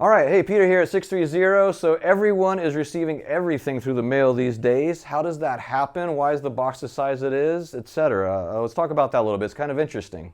All right, hey, Peter here at 630. So everyone is receiving everything through the mail these days. How does that happen? Why is the box the size it is, etc.? Let's talk about that a little bit. It's kind of interesting.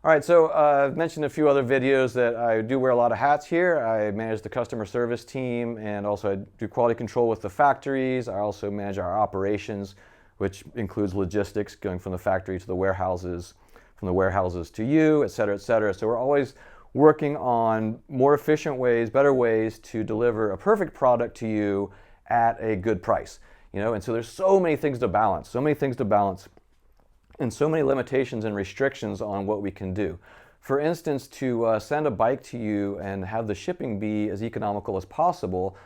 All right, so I've mentioned a few other videos that I do wear a lot of hats here. I manage the customer service team, and also I do quality control with the factories. I also manage our operations, which includes logistics, going from the factory to the warehouses, from the warehouses to you, et cetera, et cetera. So we're always working on more efficient ways, better ways to deliver a perfect product to you at a good price. And so there's so many things to balance, and so many limitations and restrictions on what we can do. For instance, to send a bike to you and have the shipping be as economical as possible,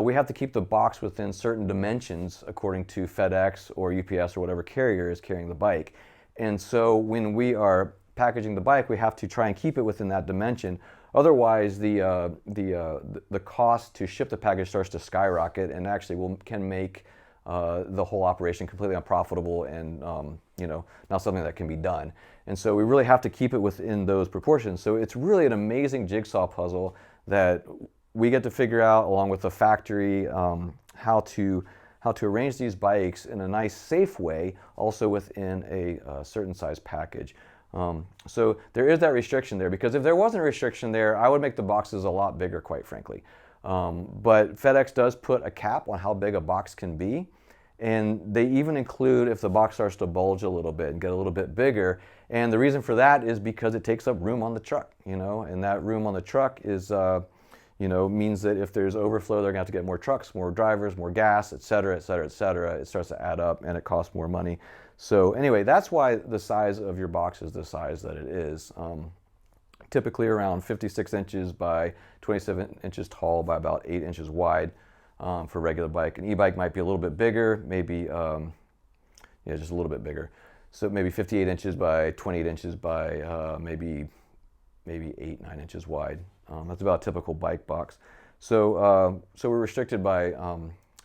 we have to keep the box within certain dimensions according to FedEx or UPS or whatever carrier is carrying the bike. And so when we are packaging the bike, we have to try and keep it within that dimension. Otherwise, the cost to ship the package starts to skyrocket and actually can make the whole operation completely unprofitable and not something that can be done. And so we really have to keep it within those proportions. So it's really an amazing jigsaw puzzle that we get to figure out along with the factory how to arrange these bikes in a nice, safe way, also within a certain size package. So there is that restriction there, because if there wasn't a restriction there, I would make the boxes a lot bigger, quite frankly. But FedEx does put a cap on how big a box can be. And they even include if the box starts to bulge a little bit and get a little bit bigger. And the reason for that is because it takes up room on the truck, and that room on the truck is, means that if there's overflow, they're gonna have to get more trucks, more drivers, more gas, et cetera, et cetera, et cetera. It starts to add up and it costs more money. So anyway, that's why the size of your box is the size that it is. Typically around 56 inches by 27 inches tall by about 8 inches wide. For a regular bike. An e-bike might be a little bit bigger, maybe, just a little bit bigger. So maybe 58 inches by 28 inches by maybe 8, 9 inches wide. That's about a typical bike box. So we're restricted by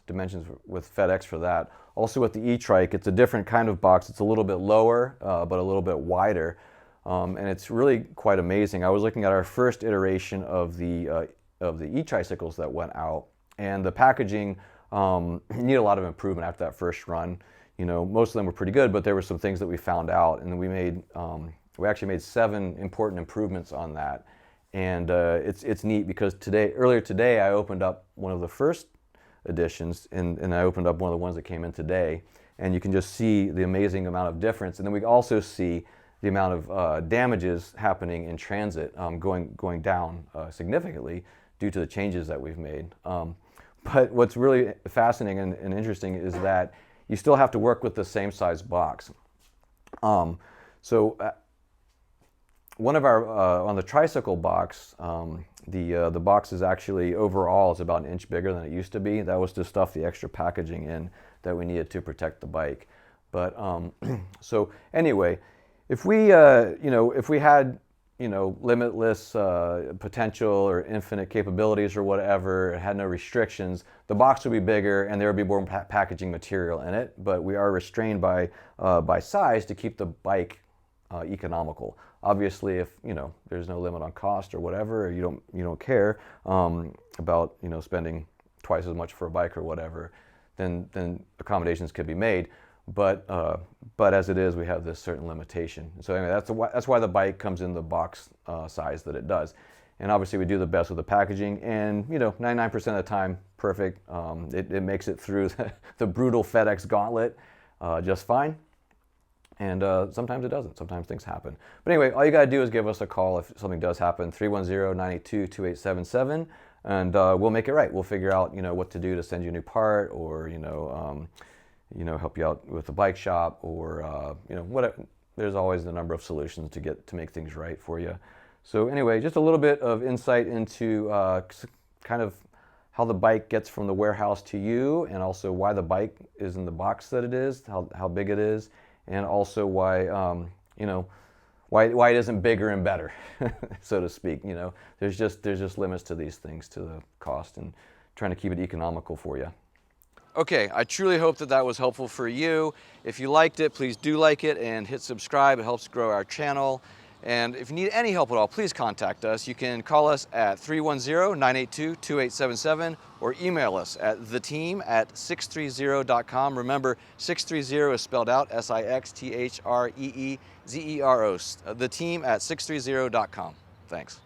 dimensions with FedEx for that. Also with the e-trike, it's a different kind of box. It's a little bit lower, but a little bit wider. And it's really quite amazing. I was looking at our first iteration of the e-tricycles that went out. And the packaging needed a lot of improvement after that first run. Most of them were pretty good, but there were some things that we found out, and we actually made 7 important improvements on that. And it's neat because earlier today, I opened up one of the first editions, and I opened up one of the ones that came in today, and you can just see the amazing amount of difference. And then we also see the amount of damages happening in transit going down significantly due to the changes that we've made. But what's really fascinating and interesting is that you still have to work with the same size box. So one of our, on the tricycle box, the box is actually overall is about 1 inch bigger than it used to be. That was to stuff the extra packaging in that we needed to protect the bike. But so anyway, if we had limitless potential or infinite capabilities or whatever, it had no restrictions, the box would be bigger and there would be more packaging material in it, but we are restrained by size to keep the bike economical. Obviously, if there's no limit on cost or whatever, or you don't care about spending twice as much for a bike or whatever, then accommodations could be made. But as it is, we have this certain limitation. So anyway, that's why the bike comes in the box size that it does. And obviously, we do the best with the packaging. And 99% of the time, perfect. It makes it through the brutal FedEx gauntlet just fine. And sometimes it doesn't. Sometimes things happen. But anyway, all you got to do is give us a call if something does happen. 310-982-2877, and we'll make it right. We'll figure out what to do to send you a new part, or help you out with the bike shop, or whatever. There's always a number of solutions to make things right for you. So anyway, just a little bit of insight into kind of how the bike gets from the warehouse to you, and also why the bike is in the box that it is, how big it is, and also why why it isn't bigger and better, so to speak. There's just limits to these things, to the cost, and trying to keep it economical for you. Okay, I truly hope that that was helpful for you. If you liked it, please do like it and hit subscribe. It helps grow our channel. And if you need any help at all, please contact us. You can call us at 310-982-2877 or email us at theteam@sixthreezero.com. Remember, 630 is spelled out SIXTHREEZERO. Theteam@sixthreezero.com. Thanks.